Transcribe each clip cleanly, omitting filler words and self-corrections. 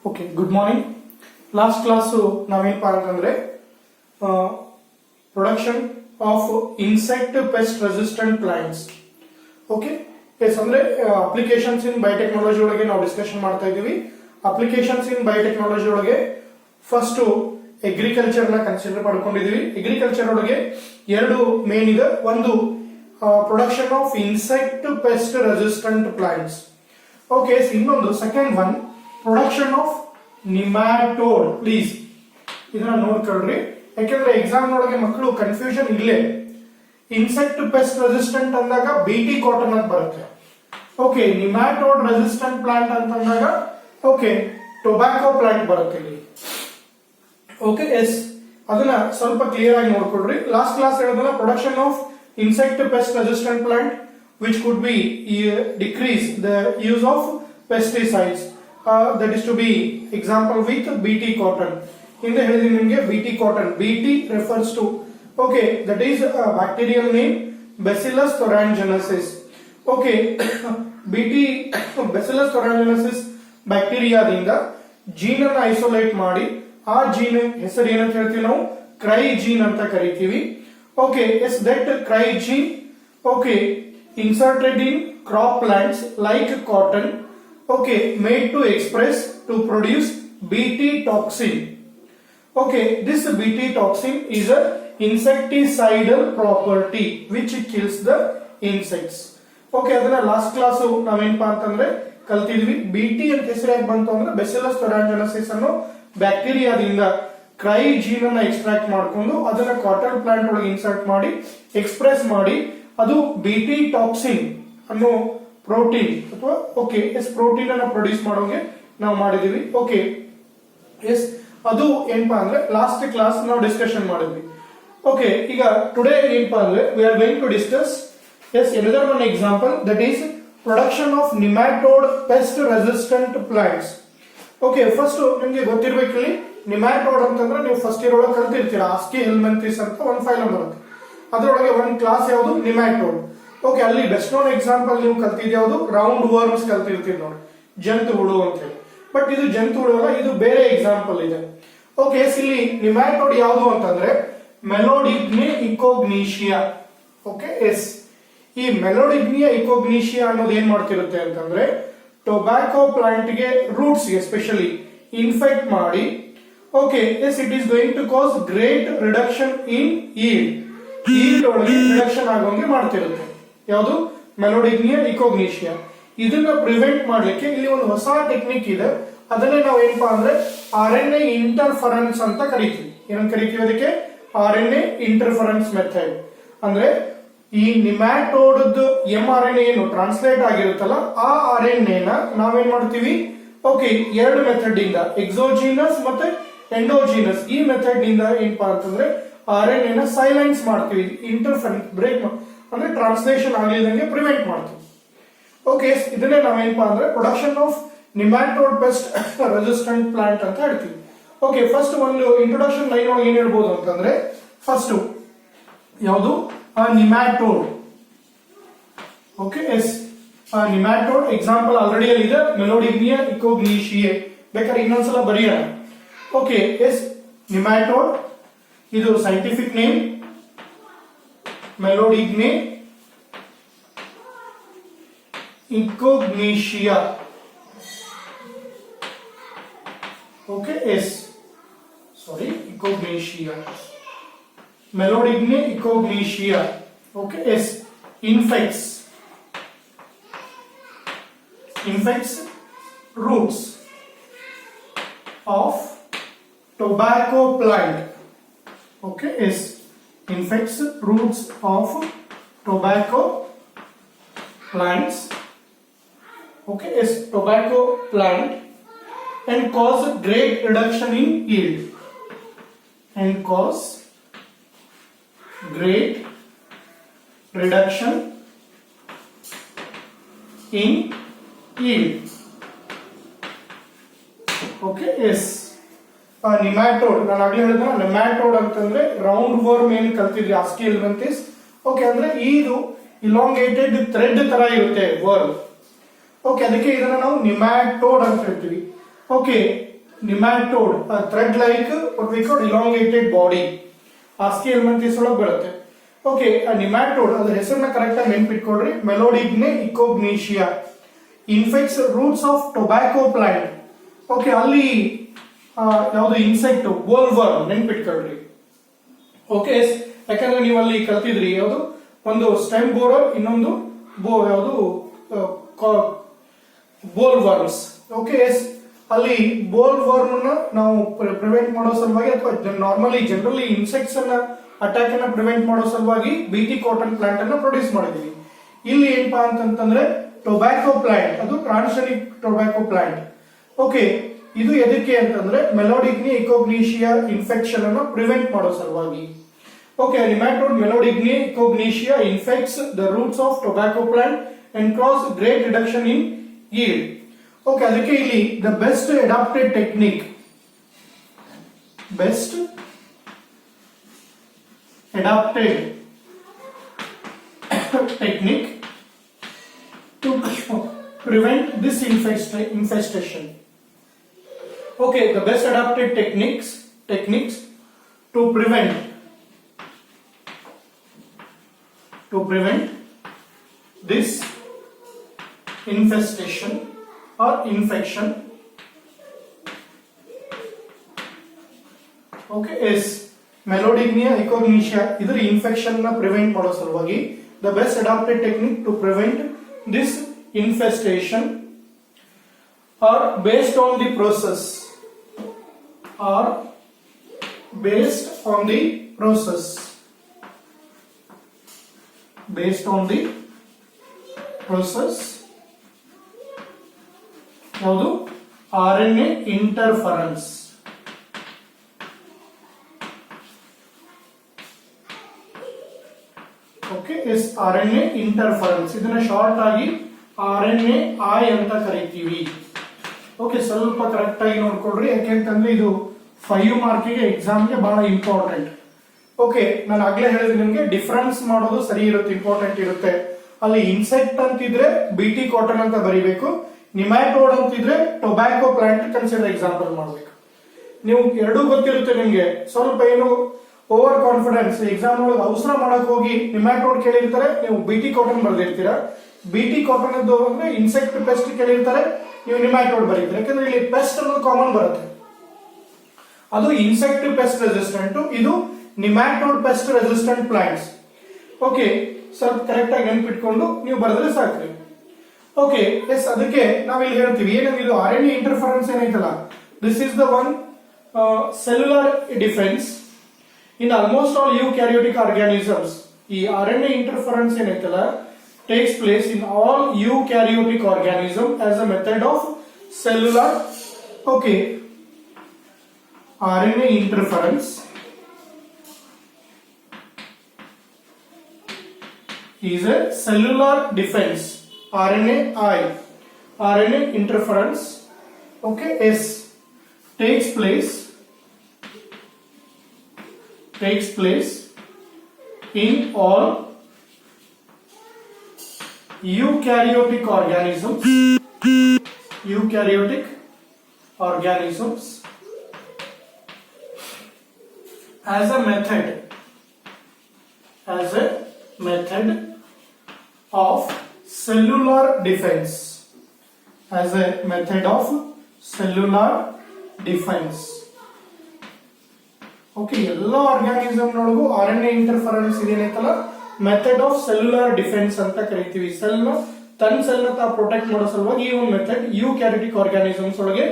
Okay, good morning. Last class ನಾವೇನಪ್ಪ ಅಂತಂದ್ರೆ production of insect pest resistant plants. Okay, yes ಅಂದ್ರೆ applications in biotechnology ಒಳಗೆ ನಾವು discussion ಮಾಡ್ತಾ ಇದೀವಿ. ಅಪ್ಲಿಕೇಶನ್ಸ್ ಇನ್ ಬಯೋಟೆಕ್ನಾಲಜಿ ಒಳಗೆ ಫಸ್ಟ್ ಅಗ್ರಿಕಲ್ಚರ್ ನ ಕನ್ಸಿಡರ್ ಮಾಡ್ಕೊಂಡಿದೀವಿ. ಅಗ್ರಿಕಲ್ಚರ್ ಒಳಗೆ ಎರಡು ಮೇನ್ ಇದೆ. ಒಂದು production of insect pest resistant plants. Okay, ಇನ್ನೊಂದು second one production of nematode. Please ಇದನ್ನ ನೋಡ್ಕೊಳ್ರಿ, ಯಾಕೆಂದ್ರೆ ಎಕ್ಸಾಮ್ ಒಳಗೆ ಮಕ್ಕಳು ಕನ್ಫ್ಯೂಷನ್ ಇಲ್ಲೇ. ಇನ್ಸೆಕ್ಟ್ ಪೆಸ್ಟ್ ರೆಸಿಸ್ಟೆಂಟ್ ಅಂದಾಗ ಬಿಟಿ ಕಾಟನ್ ಅಂತ ಬರುತ್ತೆ. ಓಕೆ, ನಿಮ್ಯಾಟೋಡ್ ರೆಸಿಸ್ಟೆಂಟ್ ಪ್ಲಾಂಟ್ ಅಂತಂದಾಗ ಓಕೆ ಟೊಬ್ಯಾಕೋ ಪ್ಲಾಂಟ್ ಬರುತ್ತೆ ಇಲ್ಲಿ. ಓಕೆ, ಎಸ್ ಅದನ್ನ ಸ್ವಲ್ಪ ಕ್ಲಿಯರ್ ಆಗಿ ನೋಡ್ಕೊಳ್ರಿ. ಲಾಸ್ಟ್ ಕ್ಲಾಸ್ ಹೇಳಿದ್ರಲ್ಲ production of insect pest resistant plant which could be decrease the use of pesticides. That is to be example with BT cotton. In the ಹೇಳಿದ್ರೆ ನಿಮಗೆ BT cotton. BT refers to okay, that is a bacterial name Bacillus thuringiensis. Okay, BT Bacillus thuringiensis ಬ್ಯಾಕ್ಟೀರಿಯಾದಿಂದ gene ಅನ್ನು isolate ಮಾಡಿ ಆ gene ಹೆಸರು ಏನಂತ ಹೇಳ್ತೀವಿ ನಾವು? ಕ್ರೈ ಜೀನ್ ಅಂತ ಕರಿತೀವಿ. Okay, yes that cry gene okay inserted in crop plants like cotton, okay, made to express to produce Bt toxin. Okay, this Bt toxin is a insecticidal property which kills the insects. Okay, ಅದನ್ನ last class ನಾವೇನಪ್ಪ ಅಂತಂದ್ರೆ ಕಲ್ತಿದ್ವಿ. Bt ಅಂತ ಹೆಸರು ಯಾಕೆ ಬಂತು ಅಂದ್ರೆ Bacillus thuringiensis ಅನ್ನೋ ಬ್ಯಾಕ್ಟೀರಿಯಾದಿಂದ ಕ್ರೈ ಜೀನ್ ಅನ್ನ ಎಕ್ಸ್ಟ್ರಾಕ್ಟ್ ಮಾಡ್ಕೊಂಡು ಅದನ್ನ ಕಾಟನ್ ಪ್ಲಾಂಟ್ ಒಳಗೆ ಇನ್ಸರ್ಟ್ ಮಾಡಿ ಎಕ್ಸ್ಪ್ರೆಸ್ ಮಾಡಿ ಅದು ಬಿಟಿ ಟಾಕ್ಸಿನ್ ಅನ್ನೋ ಪ್ರೋಟೀನ್ ಅಥವಾ ಓಕೆ ಎಸ್ ಪ್ರೋಟೀನ್ ಅನ್ನ ಪ್ರೊಡ್ಯೂಸ್ ಮಾಡೋಕೆ ನಾವು ಮಾಡಿದೀವಿ. ಓಕೆ, ಎಸ್ ಅದು ಏನಪ್ಪಾ ಅಂದ್ರೆ ಲಾಸ್ಟ್ ಕ್ಲಾಸ್ ನಾವು ಡಿಸ್ಕಷನ್ ಮಾಡಿದ್ವಿ. ಓಕೆ, ಈಗ ಟುಡೇ ಏನಪ್ಪಾ ಅಂದ್ರೆ we are going to discuss yes another one example, that is production of nematode pest resistant plants. Okay, first ನಿಮ್ಗೆ ಗೊತ್ತಿರ್ಬೇಕಿಲ್ಲಿ ನಿಮ್ಯಾಟೋಡ್ ಅಂತಂದ್ರೆ ನೀವು ಫಸ್ಟ್ ಇಯರ್ ಒಳಗೆ ಕಲ್ತಿರ್ತೀರಾ. ಆಸ್ಕಿ ಹೆಲ್ಮೆಂಥಿಸ್ ಅಂತ ಒಂದು ಫೈಲ್ ಬರುತ್ತೆ. ಅದರೊಳಗೆ ಒಂದು ಕ್ಲಾಸ್ ಯಾವುದು? ನಿಮ್ಯಾಟೋಡ್. ಓಕೆ, ಅಲ್ಲಿ ಬೆಸ್ಟ್ ನೋನ್ ಎಕ್ಸಾಂಪಲ್ ನೀವು ಕಲ್ತಿದ್ ಯಾವುದು? ರೌಂಡ್ ವರ್ಮ್ಸ್ ಕಲ್ತಿರ್ತೀವಿ ನೋಡಿ, ಜಂತುಹುಳು ಅಂತ ಹೇಳಿ. ಬಟ್ ಇದು ಜಂತುಹುಳು ಅಲ್ಲ, ಇದು ಬೇರೆ ಎಕ್ಸಾಂಪಲ್ ಇದೆ. ಓಕೆ, ಇಲ್ಲಿ ನಿಮ್ಯಾಟೋಡ್ ಯಾವುದು ಅಂತಂದ್ರೆ ಮೆಲೋಡಿಗ್ನಿ ಇಕೋಗ್ನೀಶಿಯಾ. ಓಕೆ, ಎಸ್ ಈ ಮೆಲೋಡಿಗ್ನಿಯಾ ಇಕೋಗ್ನೀಶಿಯಾ ಅನ್ನೋದು ಏನ್ ಮಾಡ್ತಿರುತ್ತೆ ಅಂತಂದ್ರೆ ಟೊಬ್ಯಾಕೋ ಪ್ಲಾಂಟ್ ಗೆ ರೂಟ್ಸ್ ಗೆ ಸ್ಪೆಷಲಿ ಇನ್ಫೆಕ್ಟ್ ಮಾಡಿ okay yes it is going to cause great reduction in yield ಒಳಗೆ ರಿಡಕ್ಷನ್ ಆಗೋಂಗೆ ಮಾಡ್ತಿರುತ್ತೆ. ಯಾವುದು? ಮೆಲೋಡಿಗ್ನಿಯಾ ಇಕೋಗ್ನೀಶಿಯಾ. ಇದನ್ನ ಪ್ರಿವೆಂಟ್ ಮಾಡ್ಲಿಕ್ಕೆ ಇಲ್ಲಿ ಒಂದು ಹೊಸ ಟೆಕ್ನಿಕ್ ಇದೆ. ಅದನ್ನೇ ನಾವು ಏನಪ್ಪಾ ಅಂದ್ರೆ RNA ಇಂಟರ್ಫರೆನ್ಸ್ ಅಂತ ಕರಿತೀವಿ. ಏನಂತ ಕರಿತೀವಿ ಅದಕ್ಕೆ? RNA interference method. ಅಂದ್ರೆ ಈ ನಿಮ್ಯಾಟೋಡ್ mRNA ಏನು ಟ್ರಾನ್ಸ್ಲೇಟ್ ಆಗಿರುತ್ತಲ್ಲ ಆ RNA ನ ನಾವೇನ್ ಮಾಡ್ತೀವಿ? ಓಕೆ, ಎರಡು ಮೆಥಡ್ ಇಂದ ಎಕ್ಸೋಜಿನಸ್ ಮತ್ತೆ ಎಂಡೋಜಿನಸ್ ಈ ಮೆಥಡ್ ಇಂದ ಏನಪ್ಪಾ ಅಂತಂದ್ರೆ RNA ನ ಸೈಲೆನ್ಸ್ ಮಾಡ್ತೀವಿ. ಇಂಟರ್ಫರೆನ್ಸ್ ಬ್ರೇಕ್ ಅಂದ್ರೆ ಟ್ರಾನ್ಸ್ಲೇಷನ್ ಆಗಲಿದಂಗೆ ಪ್ರಿವೆಂಟ್ ಮಾಡ್ತೀವಿ. ಓಕೆ, ಇದನ್ನೇ ನಾವೇನಪ್ಪಾ ಅಂದ್ರೆ production of nematode pest resistant plant ಅಂತ ಹೇಳ್ತೀವಿ. ಓಕೆ, ಫಸ್ಟ್ ಒಂದು ಇಂಟ್ರೊಡಕ್ಷನ್ ಲೈನ್ ಒಳಗೆ ಏನ್ ಹೇಳ್ಬೋದು ಅಂತಂದ್ರೆ ಫಸ್ಟ್ ಯಾವುದು? Nematode. Okay, yes nematode example already ಅಲ್ಲಿ ಇದೆ, ಮೆಲೋಡಿಗ್ನಿಯಾ ಇಕೋಗ್ನೀಶಿಯೆ. ಬೇಕಾದ್ರೆ ಇನ್ನೊಂದ್ಸಲ ಬರೆಯೋಣ. ಓಕೆ, ಎಸ್ ನಿಮ್ಯಾಟೋಡ್ ಇದು scientific name Meloidogyne incognita. Okay, yes sorry incognita Meloidogyne incognita. Okay, yes infects roots of tobacco plant. Okay, is infects roots of tobacco plants. Okay, is tobacco plant and cause great reduction in yield. And cause great reduction in yield. Okay, yes. ನಿಮ್ಯಾಟೋಡ್ ನಾನು ಆಗ್ಲೇ ಹೇಳಿದ್ರೆ ನಿಮ್ಯಾಟೋಡ್ ಅಂತಂದ್ರೆ round worm ಏನ್ ಕಲ್ತಿದ್ರಿ ASCII ಹೆಲ್ಮೆಂಥಿಸ್. Okay, ಅಂದ್ರೆ ಇದು elongated thread ತರ ಇರುತ್ತೆ worm. Okay, ಅದಕ್ಕೆ ಇದನ್ನ ನಾವು ನಿಮ್ಯಾಟೋಡ್ ಅಂತ ಹೇಳ್ತೀವಿ. Okay, nematode, a thread like what we call elongated body, ASCII elements ಒಳಗೆ ಬರುತ್ತೆ. ಓಕೆ, ನಿಮ್ಯಾಟೋಡ್ ಅದ್ರ ಹೆಸರನ್ನ ಕರೆಕ್ಟ್ ಆಗಿ ನೆನ್ಪಿಟ್ಕೊಳ್ರಿ. Meloidogyne incognita infects roots of tobacco plant. Okay, ಅಲ್ಲಿ ಯಾವುದು ಇನ್ಸೆಕ್ಟ್ ಬೋಲ್ವರ್ಮ್ ನೆನ್ಪಿಟ್ಕೊಳ್ರಿ. ಓಕೆ, ಯಾಕಂದ್ರೆ ನೀವು ಅಲ್ಲಿ ಕಲ್ತಿದ್ರಿ ಯಾವುದು ಒಂದು ಸ್ಟೆಮ್ ಬೋರರ್, ಇನ್ನೊಂದು ಯಾವುದು ಬೋಲ್ ವರ್ಮ್ಸ್. ಓಕೆ, ಅಲ್ಲಿ ಬೋಲ್ ವರ್ಮ್ ನಾವು ಪ್ರಿವೆಂಟ್ ಮಾಡೋ ಸಲುವಾಗಿ ಅಥವಾ ಜನರಲಿ ಇನ್ಸೆಕ್ಟ್ಸ್ ಅನ್ನ ಅಟ್ಯಾಕ್ ಅನ್ನ ಪ್ರಿವೆಂಟ್ ಮಾಡೋ ಸಲುವಾಗಿ ಬಿಟಿ ಕಾಟನ್ ಪ್ಲಾಂಟ್ ಅನ್ನ ಪ್ರೊಡ್ಯೂಸ್ ಮಾಡಿದೀವಿ. ಇಲ್ಲಿ ಏನಪ್ಪಾ ಅಂತಂದ್ರೆ ಟೊಬ್ಯಾಕೋ ಪ್ಲಾಂಟ್, ಅದು ಟ್ರಾನ್ಸ್ಜೆನಿಕ್ ಟೊಬ್ಯಾಕೋ ಪ್ಲಾಂಟ್. ಓಕೆ, ಇದು ಎದಕ್ಕೆ ಅಂತಂದ್ರೆ ಮೆಲೋಡಿಗ್ನಿ ಇಕೋಗ್ನೀಶಿಯಾ ಇನ್ಫೆಕ್ಷನ್ ಅನ್ನು ಪ್ರಿವೆಂಟ್ ಮಾಡೋ ಸಲುವಾಗಿ. Okay, nematode Meloidogyne incognita infects the roots of tobacco plant and cause great reduction in yield. Okay, ಅದಕ್ಕೆ ಇಲ್ಲಿ the best adopted technique, best adapted technique to prevent this infestation. Okay, the best adapted techniques to prevent this infestation or infection, okay, is meloidogyne incognita. ಇದರ infection ನ prevent ಮಾಡೋ ಸಲುವಾಗಿ the best adopted technique to prevent this infestation are based on the process ಯಾವುದು RNA interference. Okay, yes RNA interference, ಇದನ್ನ short ಆಗಿ RNAi ಅಂತ ಕರಿತೀವಿ. Okay, ಸ್ವಲ್ಪ ಕರೆಕ್ಟ್ ಆಗಿ ನೋಡ್ಕೊಳ್ರಿ, ಯಾಕೆಂತಂದ್ರೆ ಇದು 5 ಮಾರ್ಕಿಗೆ ಎಕ್ಸಾಮ್ಗೆ ಬಹಳ ಇಂಪಾರ್ಟೆಂಟ್. ಓಕೆ, ನಾನು ಆಗ್ಲೇ ಹೇಳಿದ್ರೆ ನಿಮ್ಗೆ ಡಿಫರೆನ್ಸ್ ಮಾಡೋದು ಸರಿ ಇರುತ್ತೆ, ಇಂಪಾರ್ಟೆಂಟ್ ಇರುತ್ತೆ. ಅಲ್ಲಿ ಇನ್ಸೆಕ್ಟ್ ಅಂತಿದ್ರೆ ಬಿಟಿ ಕಾಟನ್ ಅಂತ ಬರೀಬೇಕು, ನಿಮ್ಯಾಟೋಡ್ ಅಂತಿದ್ರೆ ಟೊಬ್ಯಾಕೋ ಪ್ಲಾಂಟ್ ಕನ್ಸಿಡರ್ ಎಕ್ಸಾಂಪಲ್ ಮಾಡಬೇಕು. ನೀವು ಎರಡೂ ಗೊತ್ತಿರುತ್ತೆ ನಿಮ್ಗೆ, ಸ್ವಲ್ಪ ಏನು ಓವರ್ ಕಾನ್ಫಿಡೆನ್ಸ್ ಎಕ್ಸಾಮ್ ಒಳಗೆ ಅವಸರ ಮಾಡಕ್ ಹೋಗಿ ನಿಮ್ಯಾಟೋಡ್ ಕೇಳಿರ್ತಾರೆ, ನೀವು ಬಿಟಿ ಕಾಟನ್ ಬರ್ದಿರ್ತೀರಾ. ಬಿಟಿ ಕಾಟನ್ ಅಂದ್ರೆ ಇನ್ಸೆಕ್ಟ್ ಪೆಸ್ಟ್ ಕೇಳಿರ್ತಾರೆ, ನೀವು ನಿಮ್ಯಾಟೋಡ್ ಬರೀತೀರಾ. ಯಾಕಂದ್ರೆ ಇಲ್ಲಿ ಪೆಸ್ಟ್ ಅನ್ನೋದು ಕಾಮನ್ ಬರುತ್ತೆ, ಅದು ಇನ್ಸೆಕ್ಟ್ ಪೆಸ್ಟ್ ರೆಸಿಸ್ಟೆಂಟ್, ಇದು ನಿಮ್ಯಾಟೋಡ್ ಪೆಸ್ಟ್ ರೆಸಿಸ್ಟೆಂಟ್ ಪ್ಲಾಂಟ್ಸ್. ಓಕೆ, ಸ್ವಲ್ಪ ಕರೆಕ್ಟ್ ಆಗಿ ನೆನ್ಪಿಟ್ಕೊಂಡು ನೀವು ಬರೆದ್ರೆ ಸಾಕ್ರಿ. ಓಕೆ, ಎಸ್, ಅದಕ್ಕೆ ನಾವಿಲ್ಲಿ ಹೇಳ್ತೀವಿ ಏನಂದ್ರೆ ಇದು RNA ಇಂಟರ್ಫರೆನ್ಸ್ ಏನೈತಲ್ಲ, this is the one cellular defence in almost all eukaryotic organisms. ಈ RNA interference ಏನೈತಲ್ಲ takes place in all eukaryotic organism as a method of cellular. Okay, RNA interference is a cellular defense. RNA interference, okay, takes place in all eukaryotic organisms as a method of cellular defense. Okay, ಎಲ್ಲ organism ನೊಳಗೂ RNA interference ಇದೇನೈತಲ್ಲ method of cellular defence ಅಂತ ಕರಿತೀವಿ. ತನ್ನ cell ನ protect ಮಾಡೋ ಸಲುವಾಗಿ ಈ ಒಂದು ಮೆಥಡ್ ಯೂಕ್ಯಾರಿಯೋಟಿಕ್ ಆರ್ಗ್ಯಾನಿಸಮ್ಸ್ ಒಳಗೆ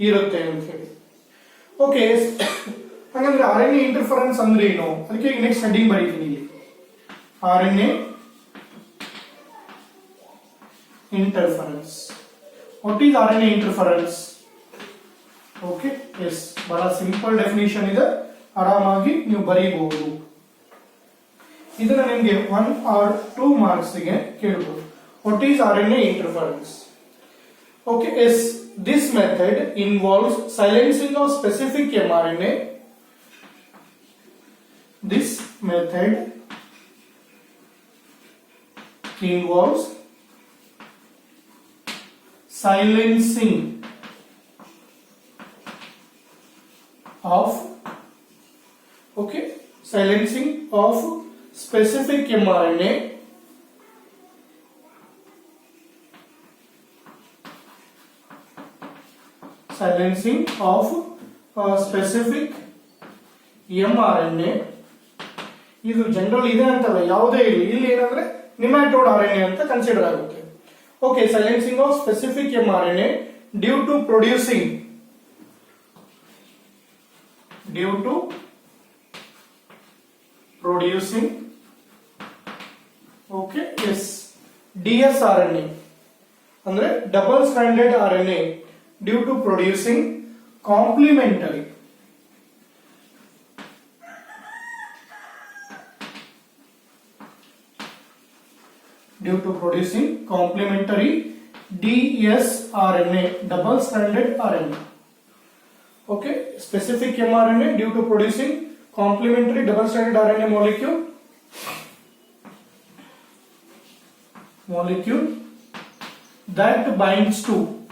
ಇರುತ್ತೆ ಅಂತ ಹೇಳಿ. ಓಕೆ, ಹಾಗಂದ್ರೆ RNA ಇಂಟರ್ಫರೆನ್ಸ್ ಅಂದ್ರೆ ಏನು, ಅದಕ್ಕೆ ಈಗ ನೆಕ್ಸ್ಟ್ ಹೆಡ್ಡಿಂಗ್ ಬರೀತೀನಿ ಇಲ್ಲಿ. RNA interference. What is RNA interference? Okay, yes, ಬಹಳ ಸಿಂಪಲ್ ಡೆಫಿನಿಷನ್ ಇದೆ, ಆರಾಮಾಗಿ ನೀವು ಬರೀಬಹುದು. ಇದನ್ನ ನಿಮಗೆ 1 or 2 ಮಾರ್ಕ್ಸ್ ಗೆ ಕೇಳಬಹುದು. What is RNA interference? Okay, yes, this method involves silencing of specific mRNA. This method involves silencing of okay silencing of specific mRNA silencing of specific mRNA ಇದು general ಇದೆ ಅಂತಲ್ಲ ಯಾವುದೇ ಇರಲಿ ಇಲ್ಲಿ ಏನಂದ್ರೆ ನಿಮ್ಯಾಟೋಡ್ RNA ಅಂತ ಕನ್ಸಿಡರ್ ಆಗುತ್ತೆ okay silencing of specific mRNA due to producing okay yes dsRNA ಅಂದ್ರೆ double stranded RNA due to producing complementary dsRNA double stranded RNA okay specific mRNA due to producing complementary double stranded RNA molecule that binds to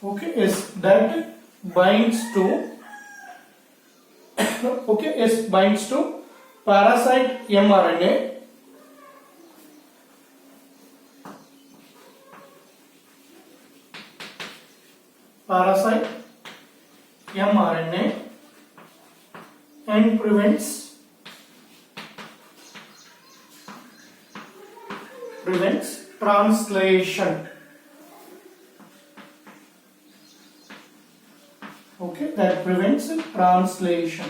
okay yes that binds to okay yes binds to parasite mRNA and prevents translation okay that prevents translation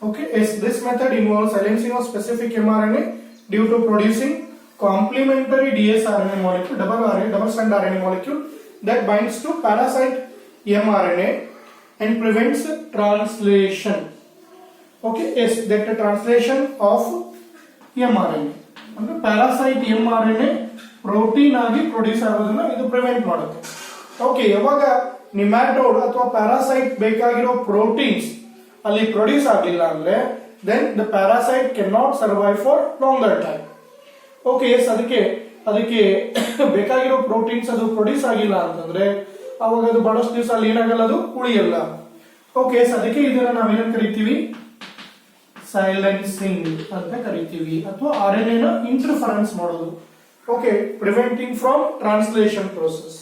okay yes this method involves silencing of specific mRNA due to producing complementary dsRNA molecule double strand RNA molecule that binds to parasite mRNA and prevents translation okay yes that the translation of mRNA ಅಂದ್ರೆ parasite mRNA protein ಆಗಿ produce ಆಗೋದನ್ನ ಇದು prevent ಮಾಡುತ್ತೆ okay ಯಾವಾಗ ನಿಮ್ಯಾಟೋಡ್ ಅಥವಾ parasite ಬೇಕಾಗಿರೋ proteins ಅಲ್ಲಿ produce ಆಗಿಲ್ಲ ಅಂದ್ರೆ then the parasite can not survive for longer time okay yes ಅದಕ್ಕೆ ಬೇಕಾಗಿರೋ ಪ್ರೋಟೀನ್ಸ್ ಅದು ಪ್ರೊಡ್ಯೂಸ್ ಆಗಿಲ್ಲ ಅಂತಂದ್ರೆ ಅವಾಗ ಅದು ಬಹಳಷ್ಟು ದಿವಸ ಅಲ್ಲಿ ಏನಾಗಲ್ಲ ಅದು ಉಳಿಯಲ್ಲ ಓಕೆ ಎಸ್ ಅದಕ್ಕೆ ಇದನ್ನ ನಾವೇನಂತ ಕರಿತೀವಿ ಸೈಲೆನ್ಸಿಂಗ್ ಅಂತ ಕರಿತೀವಿ ಅಥವಾ RNA ನ ಇಂಟರ್ಫರೆನ್ಸ್ ಮಾಡೋದು okay preventing from translation process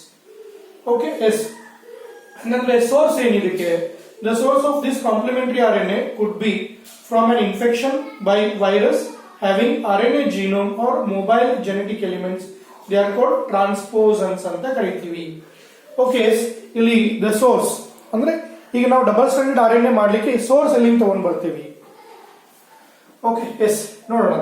okay yes ಅಂದ್ರೆ ಸೋರ್ಸ್ ಏನಿದಕ್ಕೆ the source of this complementary RNA could be from an infection by virus having RNA genome or mobile genetic elements they are called transposons ಅಂತ ಕರಿತೀವಿ okay ಇಲ್ಲಿ the source ಅಂದ್ರೆ ಈಗ ನಾವು double standard RNA ಮಾಡ್ಲಿಕ್ಕೆ source ಎಲ್ಲಿಂದ ತಗೊಂಡ್ ಬರ್ತೀವಿ ಓಕೆ ಎಸ್ ನೋಡೋಣ